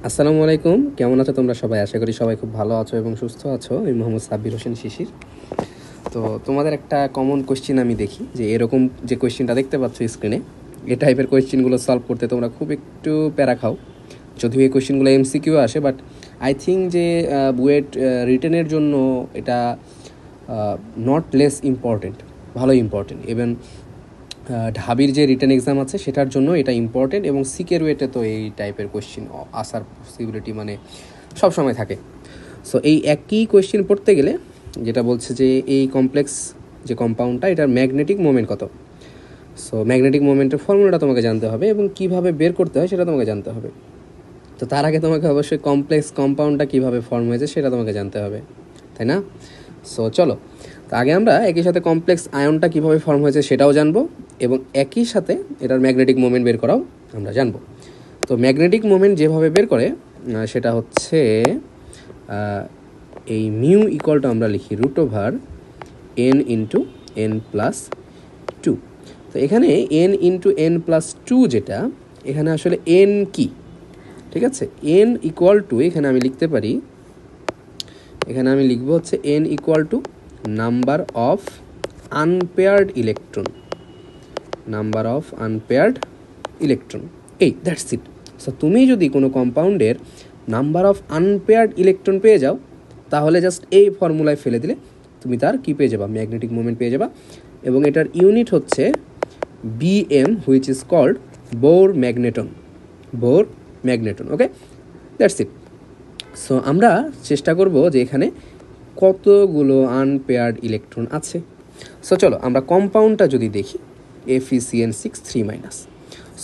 আসসালামু আলাইকুম, কেমন আছো তোমরা সবাই? আশা করি সবাই খুব ভালো আছো এবং সুস্থ আছো। আমি মোহাম্মদ সাব্বির হোসেন শিশির। তো তোমাদের একটা কমন কোয়েশ্চেন আমি দেখি যে এরকম যে কোয়েশ্চেনটা দেখতে পাচ্ছ স্ক্রিনে, এ টাইপের কোয়েশ্চেনগুলো সলভ করতে তোমরা খুব একটু প্যারা খাও। যদিও এই কোয়েশ্চেনগুলো এমসিকিউ আসে, বাট আই থিঙ্ক যে বুয়েট রিটেনের জন্য এটা নট লেস ইম্পর্টেন্ট, ভালো ইম্পর্টেন্ট। ইভেন ঢাবির যে রিটেন এক্সাম আছে সেটার জন্য এটা ইম্পর্টেন্ট, এবং সিকের ওয়েটে তো এই টাইপের কোয়েশ্চেন আসার পসিবিলিটি মানে সবসময় থাকে। সো এই একই কোয়েশ্চেন পড়তে গেলে যেটা বলছে যে এই কমপ্লেক্স যে কম্পাউন্ডটা, এটার ম্যাগনেটিক মোমেন্ট কত। সো ম্যাগনেটিক মোমেন্টের ফর্মুলাটা তোমাকে জানতে হবে এবং কীভাবে বের করতে হয় সেটা তোমাকে জানতে হবে। তো তার আগে তোমাকে অবশ্যই কমপ্লেক্স কম্পাউন্ডটা কীভাবে ফর্ম হয়েছে সেটা তোমাকে জানতে হবে, তাই না? সো চলো, তো আগে আমরা একই সাথে কমপ্লেক্স আয়নটা কীভাবে ফর্ম হয়েছে সেটাও জানবো, এবং একই সাথে এটার ম্যাগনেটিক মোমেন্ট বের করাও আমরা জানবো। তো ম্যাগনেটিক মোমেন্ট যেভাবে বের করে সেটা হচ্ছে এই মিউ ইকুয়ালটা আমরা লিখি √/n ইন্টু n+2। তো এখানে n × n+2 যেটা, এখানে আসলে n কি, ঠিক আছে? n = এখানে আমি লিখতে পারি, এখানে আমি লিখবো হচ্ছে n = number of unpaired electron, number of unpaired electron. এই দ্যাটস ইট। সো তুমি যদি কোনো কম্পাউন্ডের নাম্বার অফ আনপেয়ার্ড ইলেকট্রন পেয়ে যাও, তাহলে জাস্ট এই ফর্মুলায় ফেলে দিলে তুমি তার কী পেয়ে যাবা, ম্যাগনেটিক মোমেন্ট পেয়ে যাবা। এবং এটার ইউনিট হচ্ছে BM, which is called Bohr magneton, Bohr magneton. Okay, that's it. So আমরা চেষ্টা করব যে এখানে কতগুলো আনপেয়ার্ড ইলেকট্রন আছে। সো চলো আমরা কম্পাউন্ডটা যদি দেখি, FeCN6 3-।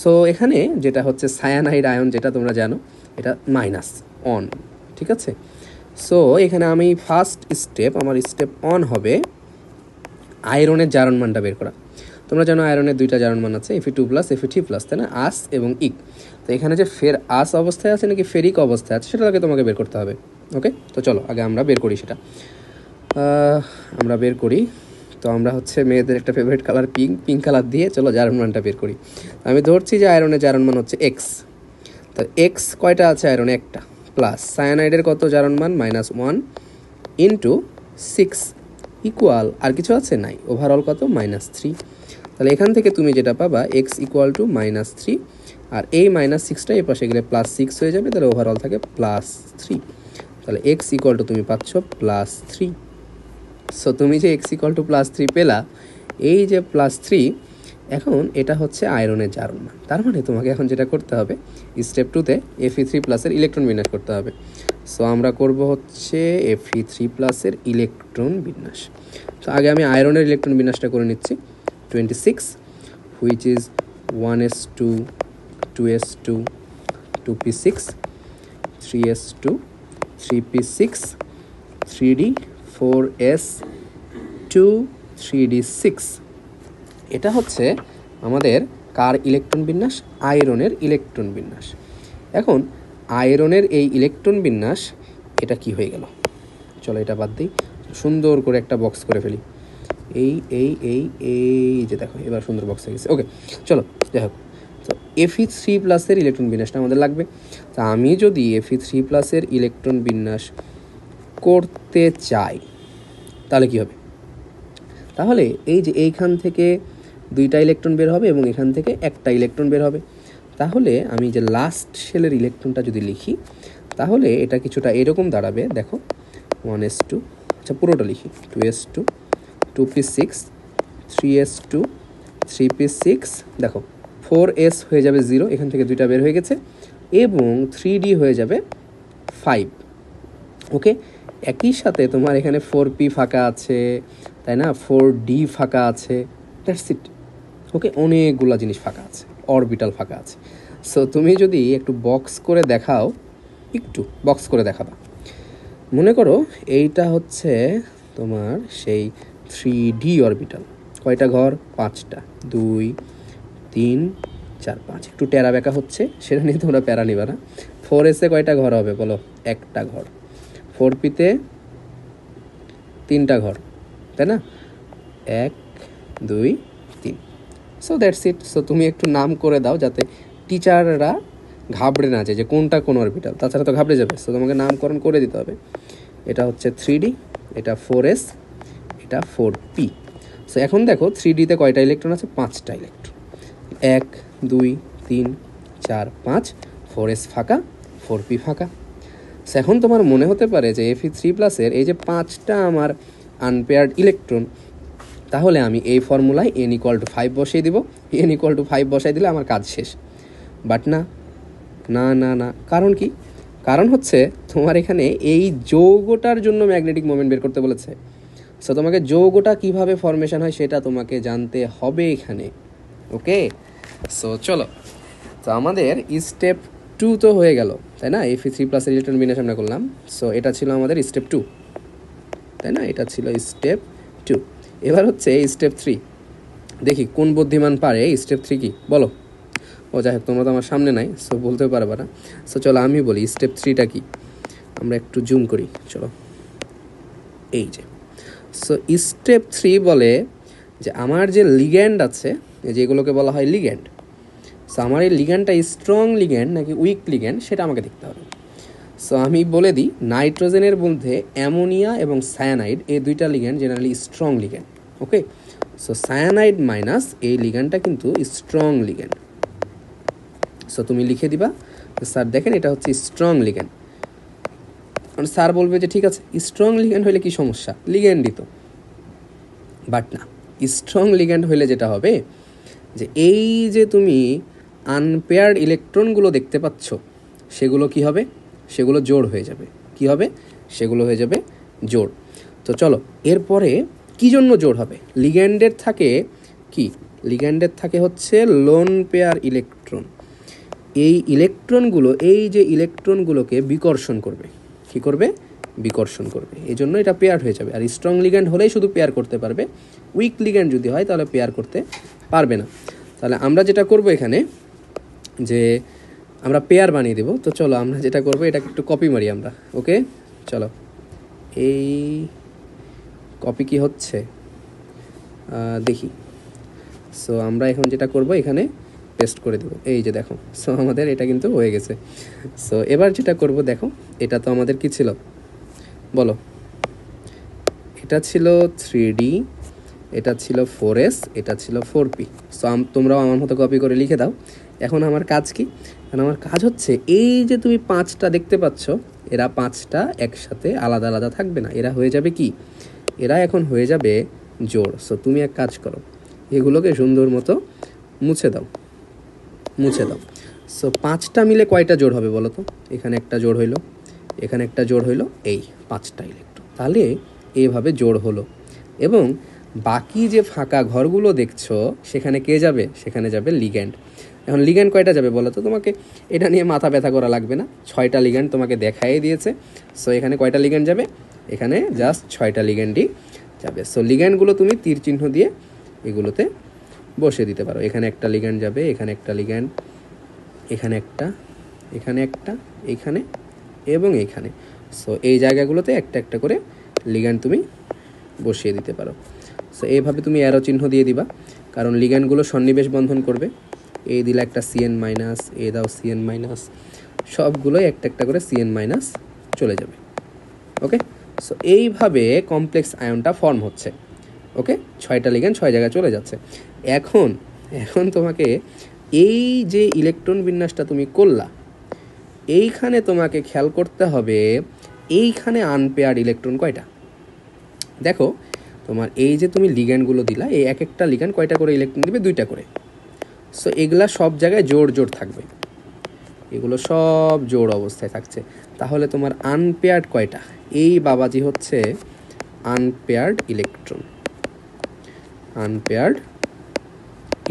সো এখানে যেটা হচ্ছে সায়ানাইড আয়ন, যেটা তোমরা জানো, এটা মাইনাস অন, ঠিক আছে? সো এখানে আমি ফার্স্ট স্টেপ, আমার স্টেপ অন হবে আয়রনের জারণ মানটা বের করা। তোমরা জানো আয়রনের দুইটা জারণ মান আছে, Fe2+, Fe3+, তাই না? আস এবং ইক। তো এখানে যে ফের আস অবস্থায় আছে নাকি ফেরিক অবস্থায় আছে সেটা আগে তোমাকে বের করতে হবে। ওকে, তো চলো আগে আমরা বের করি সেটা। আমরা বের করি। তো আমরা হচ্ছে মেয়েদের একটা ফেভারিট কালার পিঙ্ক কালার দিয়ে চলো জারণ মানটা বের করি। আমি ধরছি যে আয়রনের জারণ মান হচ্ছে এক্স। তো এক্স কয়টা আছে আয়রনে? একটা। প্লাস সায়ানাইডের কত জারণ মান? -1 ইন্টু 6 ইকুয়াল আর কিছু আছে? নাই। ওভারঅল কত? -3। তাহলে এখান থেকে তুমি যেটা পাবা x = -3, আর এই -6টা এই পাশে গেলে +6 হয়ে যাবে, তাহলে ওভারঅল থাকে +3। তাহলে x = তুমি পাচ্ছ +3। সো তুমি যে x = +3 পেলা, এই যে +3, এখন এটা হচ্ছে আয়রনের জারণ মান। তার মানে তোমাকে এখন যেটা করতে হবে, স্টেপ 2তে Fe3+ এর ইলেকট্রন বিন্যাস করতে হবে। সো আমরা করব হচ্ছে Fe3+ এর ইলেকট্রন বিন্যাস। তো আগে আমি আয়রনের ইলেকট্রন বিন্যাসটা করে নিচ্ছি। 26, which is 1s2 2s2 2p6 3s2 3p6 3d 4s2 3d6। এটা হচ্ছে আমাদের কার ইলেকট্রন বিন্যাস? আয়রনের ইলেকট্রন বিন্যাস। এখন আয়রনের এই ইলেকট্রন বিন্যাস এটা কি হয়ে গেল? চলো এটা বাদ দিই, সুন্দর করে একটা বক্স করে ফেলি। এই এই এই এই যে দেখো, এবার সুন্দর বক্স হয়ে গেছে। ওকে, চলো যাই হোক। তো Fe3+ এর ইলেকট্রন বিন্যাসটা আমাদের লাগবে। তা আমি যদি Fe3+ এর ইলেকট্রন বিন্যাস করতে চাই তাহলে কি হবে? তাহলে এই যে এইখান থেকে দুইটা ইলেকট্রন বের হবে এবং এখান থেকে একটা ইলেকট্রন বের হবে। তাহলে আমি যে লাস্ট শেলের ইলেকট্রনটা যদি লিখি, তাহলে এটা কিছুটা এরকম দাঁড়াবে। দেখো 1s2, আচ্ছা পুরোটা লিখি, 2s2 2p6 3s2 3p6, দেখো 4s হয়ে যাবে 0, এখান থেকে দুইটা বের হয়ে গেছে, এবং 3d হয়ে যাবে 5। ওকে, একই সাথে তোমার এখানে 4p ফাঁকা আছে, তাই না? 4d ফাঁকা আছে, দ্যাটস ইট। ওকে, অনেকগুলো জিনিস ফাঁকা আছে, অরবিটাল ফাঁকা আছে। সো তুমি যদি একটু বক্স করে দেখাও, একটু বক্স করে দেখাবা। মনে করো এইটা হচ্ছে তোমার সেই 3d অরবিটাল। কয়টা ঘর? 5টা। 2 3 4 5। একটু টেরা বেঁকা হচ্ছে, সেটা নিয়ে তোমরা প্যারা নিবা না। 4s-এ কয়টা ঘর হবে বলো? একটা ঘর। 4p-তে 3টা ঘর, তাই না? 1 2 3। So that's it. সো তুমি একটু নাম করে দাও যাতে টিচাররা ঘাবড়ে না যায় যে কোনটা কোন অরবিটাল, তাছাড়া তো ঘাবড়ে যাবে। সো তোমাকে নামকরণ করে দিতে হবে। এটা হচ্ছে 3D, এটা 4s, এটা 4p। সো এখন দেখো 3Dতে কয়টা ইলেকট্রন আছে? 5টা ইলেকট্রন। 1 2 3 4 5, 4s ফাঁকা, 4p ফাঁকা। সো এখন তোমার মনে হতে পারে যে Fe3+ এই যে 5টা আমার আনপেয়ার্ড ইলেকট্রন, তাহলে আমি এই ফর্মুলায় n=5 বসিয়ে দিব। n=5 বসাই দিলে আমার কাজ শেষ। বাট না না না না, কারণ কি? কারণ হচ্ছে তোমার এখানে এই যৌগটার জন্য ম্যাগনেটিক মোমেন্ট বের করতে বলেছে। সো তোমাকে যৌগটা কিভাবে ফরমেশন হয় সেটা তোমাকে জানতে হবে এখানে। ওকে, সো চলো, তো আমাদের স্টেপ 2 তো হয়ে গেল, তাই না? Fe3+ ইলেকট্রন বিন্যাস আমরা করলাম। সো এটা ছিল আমাদের স্টেপ 2, তাই না? এটা ছিল স্টেপ 2। এবার হচ্ছে স্টেপ 3। দেখি কোন বুদ্ধিমান পারে স্টেপ 3 কি, বলো। ও যাই হোক, তোমরা তো আমার সামনে নাই, সো বলতে পারবে না। সো চলো আমি বলি স্টেপ 3টা কি। আমরা একটু জুম করি, চলো। এই যে, সো স্টেপ 3 বলে যে আমার যে লিগ্যান্ড আছে, যেগুলোকে বলা হয় লিগ্যান্ড, সো আমার এই লিগ্যান্ডটা স্ট্রং লিগ্যান্ড নাকি উইক লিগ্যান্ড সেটা আমাকে দেখতে হবে। সো আমি বলে দিই, নাইট্রোজেনের মধ্যে অ্যামোনিয়া এবং সায়ানাইড, এই দুইটা লিগ্যান্ড জেনারেলি স্ট্রং লিগ্যান্ড। ওকে, সো সায়ানাইড মাইনাস এই লিগ্যান্ডটা কিন্তু স্ট্রং লিগ্যান্ড। সো তুমি লিখে দিবা, স্যার দেখেন এটা হচ্ছে স্ট্রং লিগ্যান্ড। কারণ স্যার বলবে যে ঠিক আছে, স্ট্রং লিগ্যান্ড হলে কি সমস্যা, লিগ্যান্ডই তো। বাট না, স্ট্রং লিগ্যান্ড হলে যেটা হবে যে এই যে তুমি আনপেয়ার্ড ইলেকট্রনগুলো দেখতে পাচ্ছ, সেগুলো কি হবে? সেগুলো জোড় হয়ে যাবে। কি হবে? সেগুলো হয়ে যাবে জোড়। তো চলো, এরপরে কি জন্য জোড় হবে? লিগ্যান্ডের থাকে কি? লিগ্যান্ডের থাকে হচ্ছে লোন পেয়ার ইলেকট্রন। এই ইলেকট্রনগুলো, এই যে ইলেকট্রনগুলোকে বিকর্ষণ করবে। কি করবে? বিকর্ষণ করবে। এই জন্য এটা পেয়ার হয়ে যাবে। আর স্ট্রং লিগ্যান্ড হলেই শুধু পেয়ার করতে পারবে, উইক লিগ্যান্ড যদি হয় তাহলে পেয়ার করতে পারবে না। তাহলে আমরা যেটা করব এখানে যে আমরা পেয়ার বানিয়ে দেব। তো চলো আমরা যেটা করব, এটাকে একটু কপি মারি আমরা। ওকে, চলো, এই কপি কি হচ্ছে দেখি। সো আমরা এখন যেটা করব, এখানে পেস্ট করে দেবো। এই যে দেখো, সো আমাদের এটা কিন্তু হয়ে গেছে। সো এবার যেটা করব, দেখো এটা তো আমাদের কি ছিল বলো? এটা ছিল 3D, এটা ছিল 4s, এটা ছিল 4p। সো তোমরাও আমার মতো কপি করে লিখে দাও। এখন আমার কাজ কি? এখন আমার কাজ হচ্ছে এই যে তুমি 5টা দেখতে পাচ্ছ, এরা 5টা একসাথে আলাদা আলাদা থাকবে না, এরা হয়ে যাবে কি? এরা এখন হয়ে যাবে জোড়। সো তুমি এক কাজ করো, এগুলোকে সুন্দর মতো মুছে দাও, মুছে দাও। সো 5টা মিলে কয়টা জোড় হবে বলো তো? এখানে একটা জোড় হইলো, এখানে একটা জোড় হইলো, এই 5টা ইলেকট্রন। তাহলে এইভাবে জোড় হলো। এবং বাকি যে ফাঁকা ঘরগুলো দেখছো, সেখানে কে যাবে? সেখানে যাবে লিগ্যান্ড। এখন লিগ্যান্ড কয়টা যাবে বলো তো? তোমাকে এটা নিয়ে মাথা ব্যথা করা লাগবে না, 6টা লিগ্যান্ড তোমাকে দেখাই দিয়েছে। সো এখানে কয়টা লিগ্যান্ড যাবে? এখানে জাস্ট 6টা লিগ্যান্ডই যাবে। সো লিগ্যান্ডগুলো তুমি তীর চিহ্ন দিয়ে এগুলোতে বসে দিতে পারো। এখানে একটা লিগ্যান্ড যাবে, এখানে একটা লিগ্যান্ড, এখানে একটা, এখানে একটা, এখানে এবং এইখানে। সো এই জায়গাগুলোতে একটা একটা করে লিগ্যান্ড তুমি বসিয়ে দিতে পারো। সো এইভাবে তুমি অ্যারো চিহ্ন দিয়ে দিবা, কারণ লিগ্যান্ডগুলো সন্নিবেশ বন্ধন করবে। এই দিলে একটা CN-, এ দাও CN-, সবগুলোই একটা একটা করে CN- চলে যাবে। ওকে, সো এইভাবে কমপ্লেক্স আয়নটা ফর্ম হচ্ছে। ওকে, 6টা লিগ্যান্ড 6 জায়গায় চলে যাচ্ছে। এখন এখন তোমাকে এই যে ইলেকট্রন বিন্যাসটা তুমি করলা, এইখানে তোমাকে খেয়াল করতে হবে এইখানে আনপেয়ার্ড ইলেকট্রন কয়টা। দেখো, তোমার এই যে তুমি লিগ্যান্ডগুলো দিলা, এই এক একটা লিগ্যান্ড কয়টা করে ইলেকট্রন দিবে? 2টা করে। সো এগুলা সব জায়গায় জোড় জোড় থাকবে, এগুলো সব জোড় অবস্থায় থাকছে। তাহলে তোমার আনপেয়ার্ড কয়টা? এই বাবাজি হচ্ছে আনপেয়ার্ড ইলেকট্রন, আনপেয়ার্ড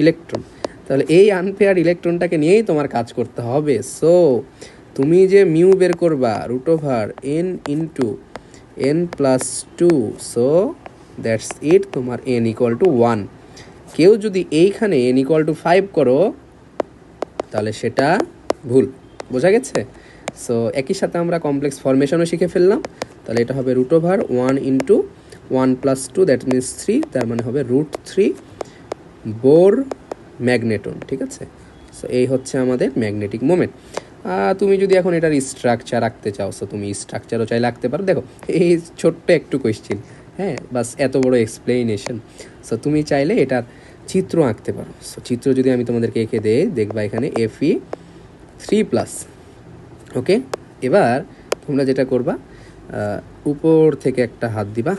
ইলেকট্রন। তাহলে এই আনপেয়ার্ড ইলেকট্রনটাকে নিয়েই তোমার কাজ করতে হবে। সো তুমি যে মিউ বের করবা √n × n+2, so that's it, তোমার n=1। কেউ যদি এইখানে n=5 করো, তাহলে সেটা ভুল। বোঝা গেছে? সো একই সাথে আমরা কমপ্লেক্স ফরমেশনও শিখে ফেললাম। তাহলে এটা হবে √1 × 1+2, দ্যাট মিনস 3, তার মানে হবে √3 বোর ম্যাগনেটন। ঠিক আছে? সো এই হচ্ছে আমাদের ম্যাগনেটিক মোমেন্ট। তুমি যদি এখন এটার স্ট্রাকচার রাখতে চাও, সো তুমি স্ট্রাকচারও চাইলে রাখতে পারো। দেখো এই ছোট্ট একটু কোয়েশ্চেন, হ্যাঁ, বাস এত বড় এক্সপ্লেনেশন। সো তুমি চাইলে এটার চিত্র আঁকতে পারো। সো চিত্র যদি আমি তোমাদেরকে এঁকে দেই, দেখবা এখানে Fe3+। ওকে, এবার তোমরা যেটা করবা, উপর থেকে একটা হাত দিবা,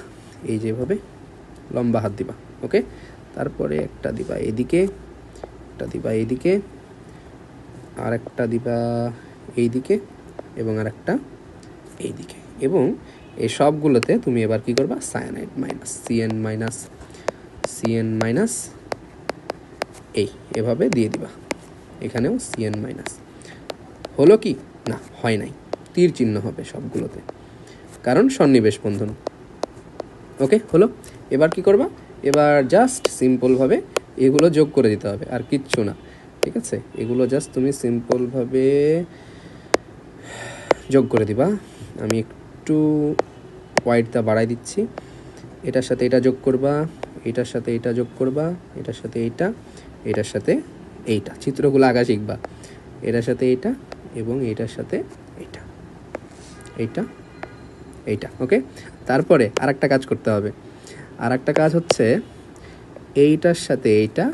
এই যেভাবে লম্বা হাত দিবা। ওকে, তারপরে একটা দিবা এদিকে, একটা দিবা এইদিকে, আর একটা দিবা এইদিকে, এবং আর একটা এইদিকে। এবং এই সবগুলোতে তুমি এবার কি করবা, সায়ানাইড মাইনাস CN মাইনাস এই এভাবে দিয়ে দিবা। এখানেও CN মাইনাস। হলো কি না, হয় নাই, তীর চিহ্ন হবে সবগুলোতে, কারণ সন্নিবেশ বন্ধন। ওকে, হলো। এবার কি করবা, এবার জাস্ট সিম্পলভাবে এগুলো যোগ করে দিতে হবে, আর কিচ্ছু না। ঠিক আছে, এগুলো জাস্ট তুমি সিম্পলভাবে যোগ করে দিবা। আমি একটু হোয়াইটটা বাড়াই দিচ্ছি। এটার সাথে এটা যোগ করবা, এটার সাথে এটা যোগ করবা, এটার সাথে এইটা, এটার সাথে এইটা। চিত্রগুলো আঁকা শিখবা। এটার সাথে এইটা, এবং এইটার সাথে এইটা, এইটা, এইটা। ওকে, তারপরে আর একটা কাজ করতে হবে। আর একটা কাজ হচ্ছে এইটার সাথে এইটা,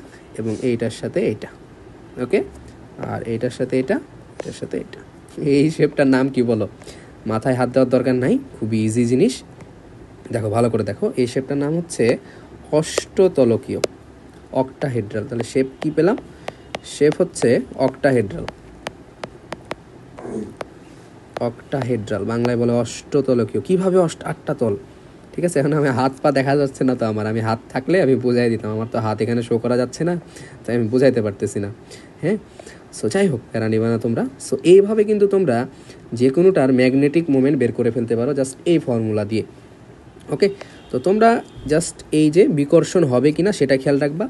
এবং এইটার সাথে এইটা। ওকে, আর এইটার সাথে এটা, এটার সাথে এটা। এই শেপটার নাম কি বলো? মাথায় হাত দেওয়ার দরকার নাই, খুবই ইজি জিনিস। দেখো ভালো করে দেখো, এই শেপটার নাম হচ্ছে অষ্টতলকীয়, অক্টাহেড্রাল। তাহলে শেপ কি পেলাম? শেপ হচ্ছে অক্টাহেড্রাল। অক্টাহেড্রাল বাংলায় বলে অষ্টতলকীয়। কীভাবে আটটা তল? ঠিক আছে, এখন আমি হাত পা দেখা যাচ্ছে না তো আমার, আমি হাত থাকলে আমি বুঝাই দিতাম। আমার তো হাত এখানে শো করা যাচ্ছে না, তাই আমি বুঝাইতে পারতেছি না। হ্যাঁ, সো যাই হোক, প্যারা নিবা না তোমরা। সো এইভাবে কিন্তু তোমরা যে কোনোটার ম্যাগনেটিক মোমেন্ট বের করে ফেলতে পারো জাস্ট এই ফর্মুলা দিয়ে। ওকে, তো তোমরা জাস্ট এই যে বিকর্ষণ হবে কিনা সেটা খেয়াল রাখবা।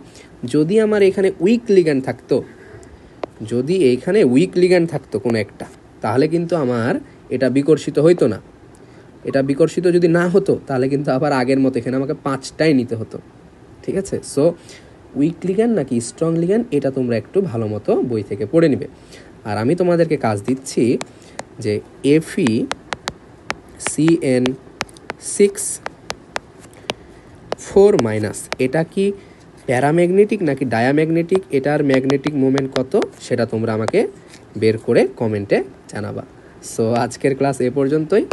যদি আমার এখানে উইক লিগ্যান্ড থাকতো, যদি এইখানে উইক লিগ্যান্ড থাকতো কোনো একটা, তাহলে কিন্তু আমার এটা বিকর্ষিত হইতো না। এটা বিকর্ষিত যদি না হতো, তাহলে কিন্তু আবার আগের মতো এখানে আমাকে 5টাই নিতে হতো। ঠিক আছে, সো উইক লিগ্যান্ড নাকি স্ট্রং লিগ্যান্ড, এটা তোমরা একটু ভালো মতো বই থেকে পড়ে নিবে। আর আমি তোমাদেরকে কাজ দিচ্ছি যে FeCN6 এটা কি প্যারাম্যাগনেটিক নাকি ডায়াম্যাগনেটিক, এটার ম্যাগনেটিক মোমেন্ট কত সেটা তোমরা আমাকে বের করে কমেন্টে জানাবা। সো আজকের ক্লাস এ পর্যন্তই।